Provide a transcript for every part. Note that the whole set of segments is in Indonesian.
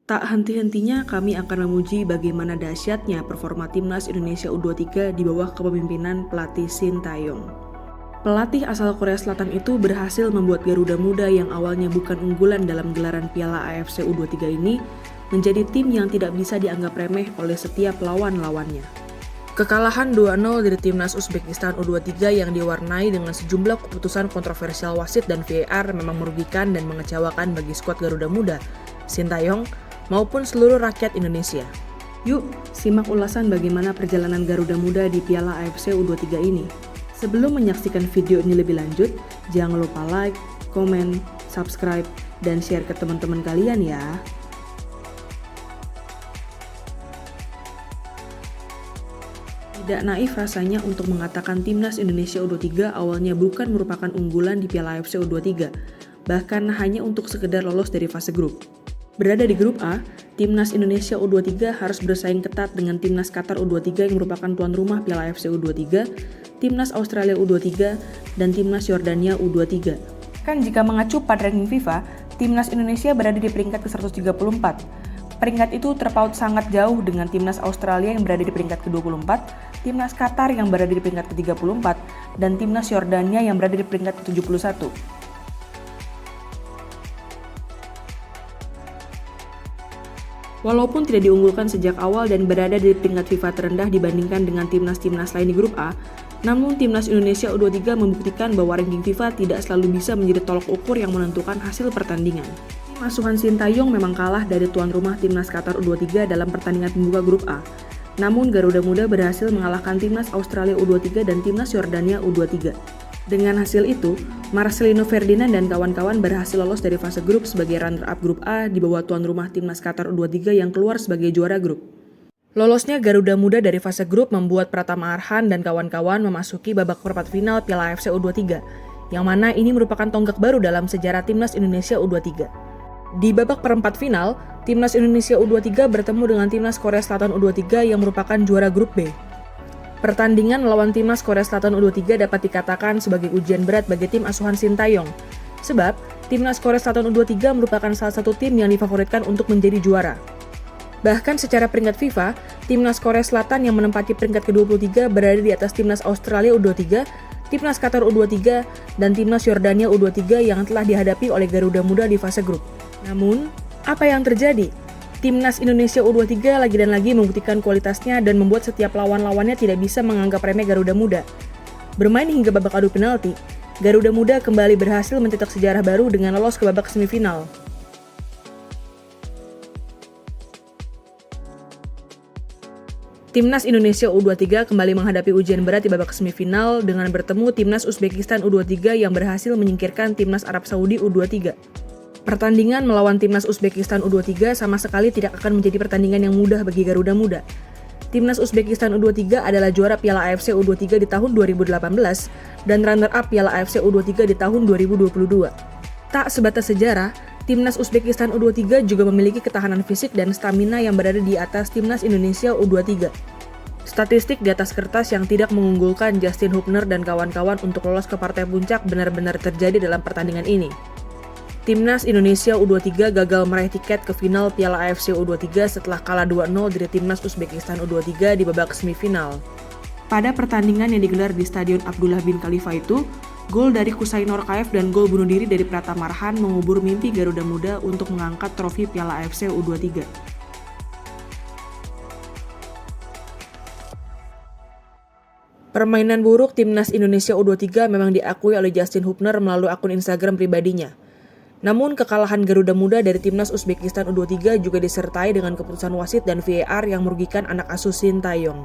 Tak henti-hentinya kami akan memuji bagaimana dahsyatnya performa Timnas Indonesia U23 di bawah kepemimpinan pelatih Sintayong. Pelatih asal Korea Selatan itu berhasil membuat Garuda Muda yang awalnya bukan unggulan dalam gelaran Piala AFC U23 ini menjadi tim yang tidak bisa dianggap remeh oleh setiap lawan-lawannya. Kekalahan 2-0 dari Timnas Uzbekistan U23 yang diwarnai dengan sejumlah keputusan kontroversial wasit dan VAR memang merugikan dan mengecewakan bagi skuad Garuda Muda, Sintayong, maupun seluruh rakyat Indonesia. Yuk, simak ulasan bagaimana perjalanan Garuda Muda di Piala AFC U23 ini. Sebelum menyaksikan video ini lebih lanjut, jangan lupa like, komen, subscribe, dan share ke teman-teman kalian ya. Tidak naif rasanya untuk mengatakan Timnas Indonesia U23 awalnya bukan merupakan unggulan di Piala AFC U23, bahkan hanya untuk sekedar lolos dari fase grup. Berada di grup A, Timnas Indonesia U23 harus bersaing ketat dengan Timnas Qatar U23 yang merupakan tuan rumah Piala AFC U23, Timnas Australia U23, dan Timnas Yordania U23. Kan jika mengacu pada ranking FIFA, Timnas Indonesia berada di peringkat ke-134. Peringkat itu terpaut sangat jauh dengan Timnas Australia yang berada di peringkat ke-24, Timnas Qatar yang berada di peringkat ke-34, dan Timnas Yordania yang berada di peringkat ke-71. Walaupun tidak diunggulkan sejak awal dan berada di peringkat FIFA terendah dibandingkan dengan timnas-timnas lain di grup A, namun Timnas Indonesia U23 membuktikan bahwa ranking FIFA tidak selalu bisa menjadi tolok ukur yang menentukan hasil pertandingan. Tim asuhan Sintayong memang kalah dari tuan rumah Timnas Qatar U23 dalam pertandingan pembuka grup A. Namun Garuda Muda berhasil mengalahkan Timnas Australia U23 dan Timnas Yordania U23. Dengan hasil itu, Marcelino Ferdinand dan kawan-kawan berhasil lolos dari fase grup sebagai runner-up grup A di bawah tuan rumah Timnas Qatar U23 yang keluar sebagai juara grup. Lolosnya Garuda Muda dari fase grup membuat Pratama Arhan dan kawan-kawan memasuki babak perempat final Piala AFC U23, yang mana ini merupakan tonggak baru dalam sejarah Timnas Indonesia U23. Di babak perempat final, Timnas Indonesia U23 bertemu dengan Timnas Korea Selatan U23 yang merupakan juara grup B. Pertandingan melawan Timnas Korea Selatan U23 dapat dikatakan sebagai ujian berat bagi tim asuhan Sintayong. Sebab, Timnas Korea Selatan U23 merupakan salah satu tim yang difavoritkan untuk menjadi juara. Bahkan secara peringkat FIFA, Timnas Korea Selatan yang menempati peringkat ke-23 berada di atas Timnas Australia U23, Timnas Qatar U23, dan Timnas Yordania U23 yang telah dihadapi oleh Garuda Muda di fase grup. Namun, apa yang terjadi? Timnas Indonesia U23 lagi dan lagi membuktikan kualitasnya dan membuat setiap lawan-lawannya tidak bisa menganggap remeh Garuda Muda. Bermain hingga babak adu penalti, Garuda Muda kembali berhasil mencetak sejarah baru dengan lolos ke babak semifinal. Timnas Indonesia U23 kembali menghadapi ujian berat di babak semifinal dengan bertemu Timnas Uzbekistan U23 yang berhasil menyingkirkan Timnas Arab Saudi U23. Pertandingan melawan Timnas Uzbekistan U23 sama sekali tidak akan menjadi pertandingan yang mudah bagi Garuda Muda. Timnas Uzbekistan U23 adalah juara Piala AFC U23 di tahun 2018 dan runner-up Piala AFC U23 di tahun 2022. Tak sebatas sejarah, Timnas Uzbekistan U23 juga memiliki ketahanan fisik dan stamina yang berada di atas Timnas Indonesia U23. Statistik di atas kertas yang tidak mengunggulkan Justin Hubner dan kawan-kawan untuk lolos ke partai puncak benar-benar terjadi dalam pertandingan ini. Timnas Indonesia U23 gagal meraih tiket ke final Piala AFC U23 setelah kalah 2-0 dari Timnas Uzbekistan U23 di babak semifinal. Pada pertandingan yang digelar di Stadion Abdullah bin Khalifa itu, gol dari Kusai Norkaev dan gol bunuh diri dari Pratama Arhan mengubur mimpi Garuda Muda untuk mengangkat trofi Piala AFC U23. Permainan buruk Timnas Indonesia U23 memang diakui oleh Justin Hubner melalui akun Instagram pribadinya. Namun kekalahan Garuda Muda dari Timnas Uzbekistan U23 juga disertai dengan keputusan wasit dan VAR yang merugikan anak asuh Sintayong.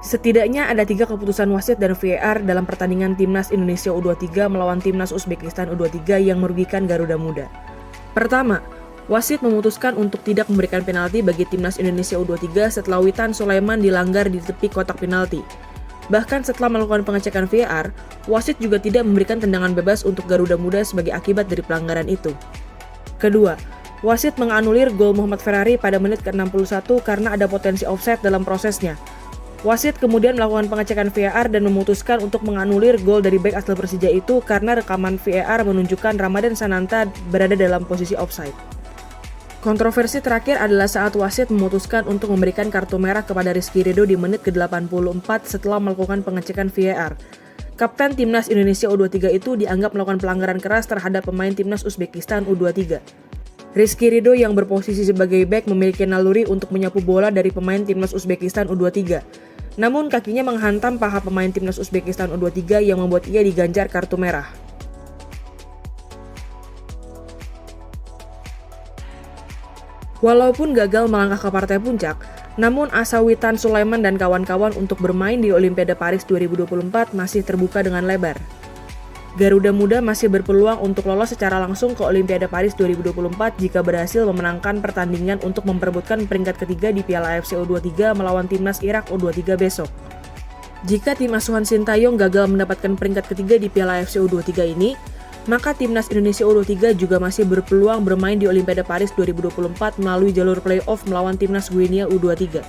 Setidaknya ada 3 keputusan wasit dan VAR dalam pertandingan Timnas Indonesia U23 melawan Timnas Uzbekistan U23 yang merugikan Garuda Muda. Pertama, wasit memutuskan untuk tidak memberikan penalti bagi Timnas Indonesia U23 setelah Witan Sulaiman dilanggar di tepi kotak penalti. Bahkan setelah melakukan pengecekan VAR, wasit juga tidak memberikan tendangan bebas untuk Garuda Muda sebagai akibat dari pelanggaran itu. Kedua, wasit menganulir gol Muhammad Ferrari pada menit ke-61 karena ada potensi offside dalam prosesnya. Wasit kemudian melakukan pengecekan VAR dan memutuskan untuk menganulir gol dari bek asal Persija itu karena rekaman VAR menunjukkan Ramadan Sananta berada dalam posisi offside. Kontroversi terakhir adalah saat wasit memutuskan untuk memberikan kartu merah kepada Rizky Ridho di menit ke-84 setelah melakukan pengecekan VAR. Kapten Timnas Indonesia U23 itu dianggap melakukan pelanggaran keras terhadap pemain Timnas Uzbekistan U23. Rizky Ridho yang berposisi sebagai bek memiliki naluri untuk menyapu bola dari pemain Timnas Uzbekistan U23. Namun kakinya menghantam paha pemain Timnas Uzbekistan U23 yang membuat ia diganjar kartu merah. Walaupun gagal melangkah ke partai puncak, namun asa Witan Sulaiman dan kawan-kawan untuk bermain di Olimpiade Paris 2024 masih terbuka dengan lebar. Garuda Muda masih berpeluang untuk lolos secara langsung ke Olimpiade Paris 2024 jika berhasil memenangkan pertandingan untuk memperebutkan peringkat ketiga di Piala AFC U23 melawan Timnas Irak U23 besok. Jika tim asuhan Sintayong gagal mendapatkan peringkat ketiga di Piala AFC U23 ini, maka Timnas Indonesia U23 juga masih berpeluang bermain di Olimpiade Paris 2024 melalui jalur play-off melawan Timnas Guinea U23.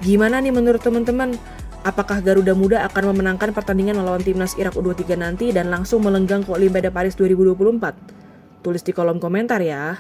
Gimana nih menurut teman-teman? Apakah Garuda Muda akan memenangkan pertandingan melawan Timnas Irak U23 nanti dan langsung melenggang ke Olimpiade Paris 2024? Tulis di kolom komentar ya.